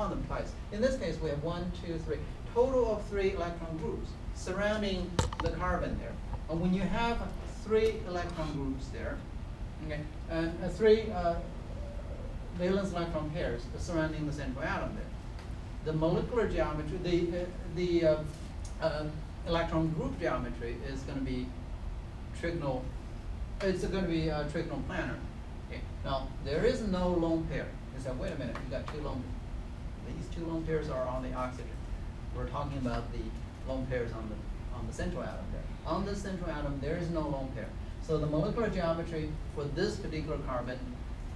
count them twice. In this case, we have 1, 2, 3, total of 3 electron groups surrounding the carbon there. And when you have 3 electron groups there, okay, and 3 valence electron pairs surrounding the central atom there, the molecular geometry, the electron group geometry is going to be trigonal. It's going to be trigonal planar. Okay. Now there is no lone pair. You say, wait a minute, you got 2 lone. These 2 lone pairs are on the oxygen. We're talking about the lone pairs on the central atom there. On the central atom, there is no lone pair. So the molecular geometry for this particular carbon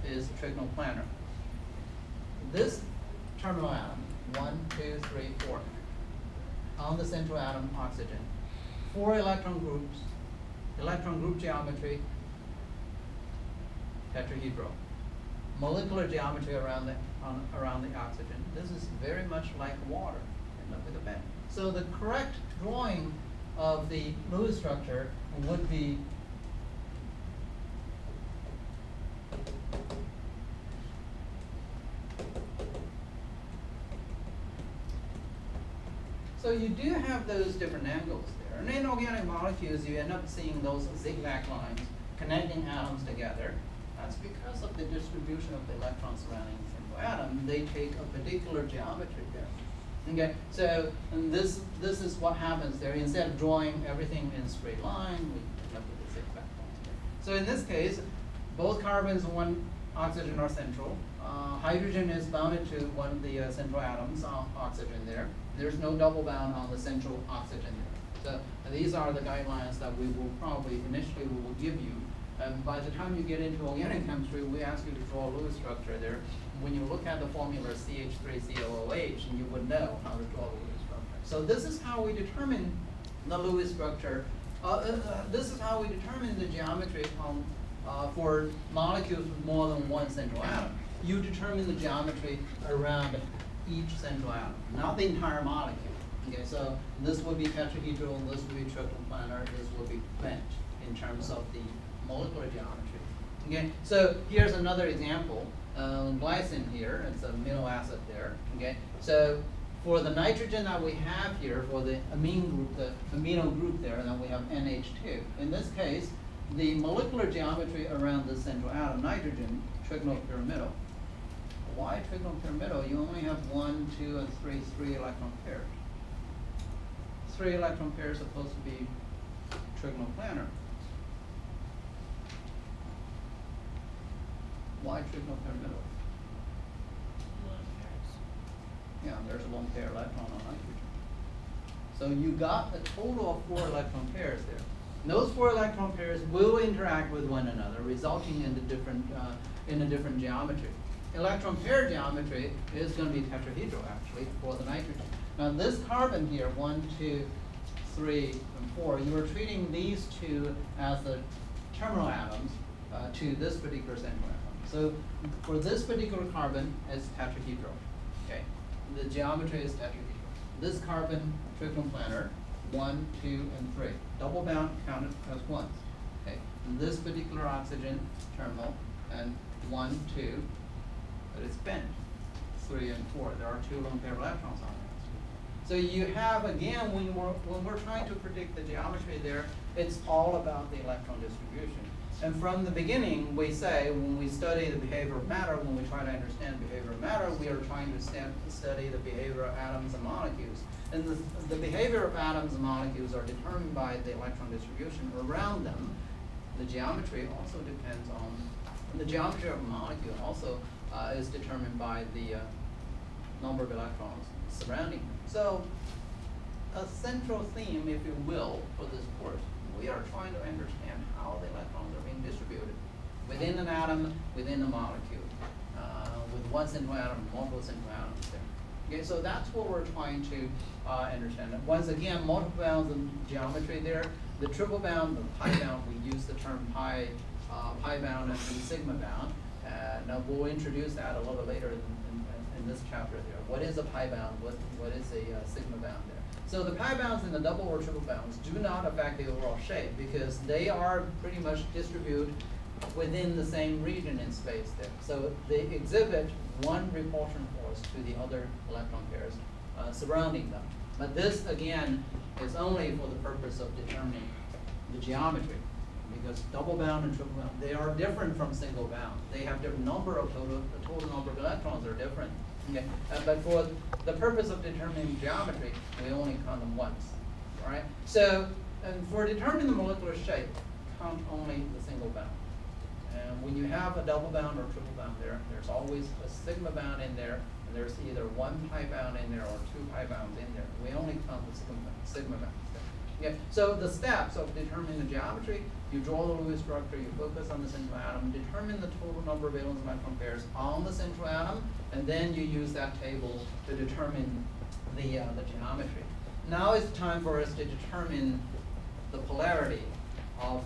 is trigonal planar. This terminal atom, 1, 2, 3, 4, on the central atom, oxygen. 4 electron groups, electron group geometry, tetrahedral. Molecular geometry around the oxygen. This is very much like water with a bend. So the correct drawing of the Lewis structure would be so you do have those different angles there. And in organic molecules, you end up seeing those zigzag lines connecting atoms together. That's because of the distribution of the electrons surrounding the central atom. They take a particular geometry there. Okay, so and this is what happens there. Instead of drawing everything in a straight line, we end up with the zigzag lines there. So in this case, both carbons and 1 oxygen are central. Hydrogen is bounded to one of the central atoms, oxygen there. There's no double bound on the central oxygen there. So these are the guidelines that we will probably initially we will give you. By the time you get into organic chemistry, we ask you to draw a Lewis structure there. When you look at the formula CH3COOH, and you would know how to draw the Lewis structure. So this is how we determine the Lewis structure. This is how we determine the geometry for molecules with more than 1 central atom. You determine the geometry around each central atom, not the entire molecule. Okay, so this would be tetrahedral, this would be trigonal planar, this would be bent in terms of the molecular geometry. Okay, so here's another example. Glycine here, it's an amino acid there. Okay, so for the nitrogen that we have here, for the amine group, the amino group there, then we have NH2. In this case, the molecular geometry around the central atom, nitrogen, trigonal pyramidal. Why trigonal pyramidal? You only have 1, 2, and 3 electron pairs. 3 electron pairs are supposed to be trigonal planar. Why trigonal pyramidal? Yeah, there's a lone pair electron on nitrogen. So you got a total of 4 electron pairs there. Those 4 electron pairs will interact with one another, resulting in a different geometry. Electron pair geometry is going to be tetrahedral, actually, for the nitrogen. Now this carbon here, 1, 2, 3, and 4, you are treating these 2 as the terminal atoms to this particular central atom. So for this particular carbon, it's tetrahedral. Okay, the geometry is tetrahedral. This carbon, trigonal planar, 1, 2, and 3. Double bound counted as ones. Okay, and this particular oxygen terminal, and 1, 2, but it's bent. 3 and 4. There are 2 lone pair electrons on it. So you have, again, when we're trying to predict the geometry there, it's all about the electron distribution. And from the beginning, we say, when we study the behavior of matter, when we try to understand the behavior of matter, we are trying to study the behavior of atoms and molecules. And the behavior of atoms and molecules are determined by the electron distribution around them. The geometry also depends on, the geometry of a molecule also is determined by the number of electrons surrounding them. So a central theme, if you will, for this course, we are trying to understand how the electrons are being distributed within an atom, within a molecule, with 1 central atom, multiple central atoms there. Okay, so that's what we're trying to understand. And once again, multiple bounds in geometry there. The triple bound, the pi bound, we use the term pi bound and sigma bound. And we'll introduce that a little later in this chapter there. What is a pi bound? What is a sigma bound there? So the pi bounds and the double or triple bounds do not affect the overall shape because they are pretty much distributed within the same region in space there. So they exhibit one repulsion force to the other electron pairs surrounding them. But this, again, is only for the purpose of determining the geometry, because double bound and triple bound, they are different from single bound. They have different number of the total number of electrons are different. Okay? But for the purpose of determining geometry, we only count them once. All right? So, and for determining the molecular shape, count only the single bound. And when you have a double bound or triple bound there's always a sigma bound in there, and there's either one pi bound in there or two pi bounds in there. We only count the sigma bounds. Okay. So the steps of determining the geometry, you draw the Lewis structure, you focus on the central atom, determine the total number of valence electron pairs on the central atom, and then you use that table to determine the geometry. Now it's time for us to determine the polarity of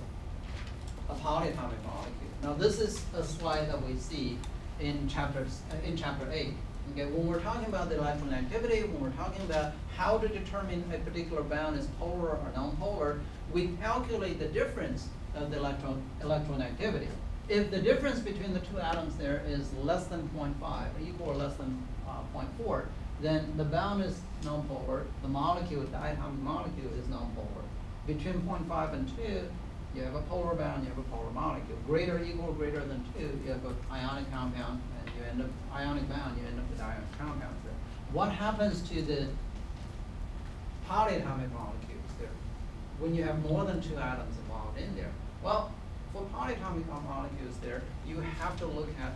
a polyatomic molecule. Now this is a slide that we see in chapter 8. Okay, when we're talking about the electron activity, when we're talking about how to determine a particular bound is polar or nonpolar, we calculate the difference of the electron activity. If the difference between the two atoms there is less than 0.5, or equal or less than 0.4, then the bound is nonpolar. The molecule, the diatomic molecule, is nonpolar. Between 0.5 and 2, you have a polar bound, you have a polar molecule. Greater, equal, greater than 2, you have an ionic compound, and you end up ionic bound, you end up with ionic compounds there. What happens to the polyatomic molecules there when you have more than two atoms involved in there? Well, for polyatomic molecules there, you have to look at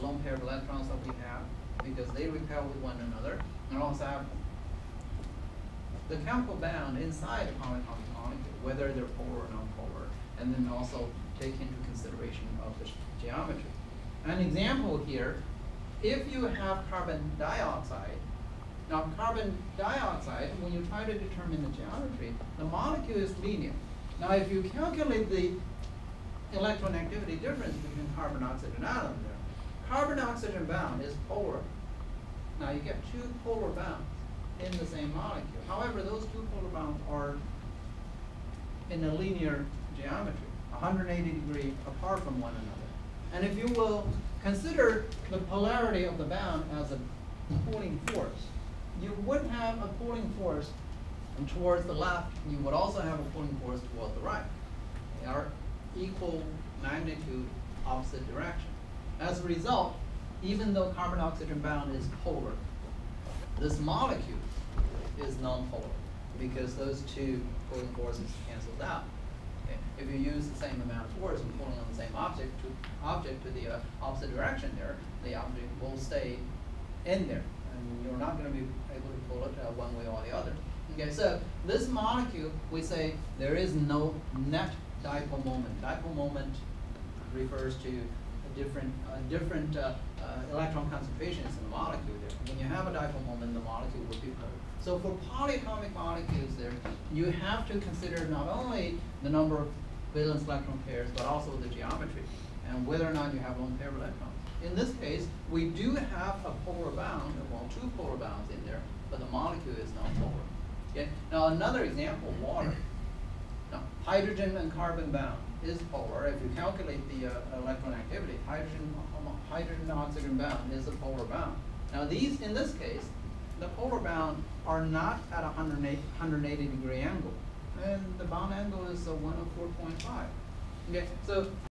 lone pair of electrons that we have, because they repel with one another, and also have the chemical bound inside a polyatomic molecule, whether they're polar or non-polar, and then also take into consideration of the geometry. An example here, if you have carbon dioxide, now carbon dioxide, when you try to determine the geometry, the molecule is linear. Now if you calculate the electron activity difference between carbon-oxygen atom there, carbon-oxygen bound is polar. Now you get two polar bonds in the same molecule. However, those two polar bonds are in a linear geometry, 180 degrees apart from one another. And if you will consider the polarity of the bound as a pulling force, you would have a pulling force towards the left, you would also have a pulling force towards the right. They are equal magnitude, opposite direction. As a result, even though carbon-oxygen bound is polar, this molecule is non-polar because those two pulling forces canceled out. Okay. If you use the same amount of force and pulling on the same object to the opposite direction there, the object will stay in there, and you're not going to be able to pull it one way or the other. Okay, so this molecule, we say there is no net dipole moment. Dipole moment refers to different electron concentrations in the molecule there. When you have a dipole moment, the molecule will be polar. So for polyatomic molecules there, you have to consider not only the number of valence electron pairs, but also the geometry, and whether or not you have lone pair of electrons. In this case, we do have a polar bound, well, two polar bounds in there, but the molecule is non-polar. Okay? Now another example, water. Now, hydrogen and carbon bound is polar. If you calculate the electron activity, hydrogen oxygen bound is a polar bound. Now these, in this case, the polar bound are not at a 180 degree angle, and the bound angle is 104.5. Okay, so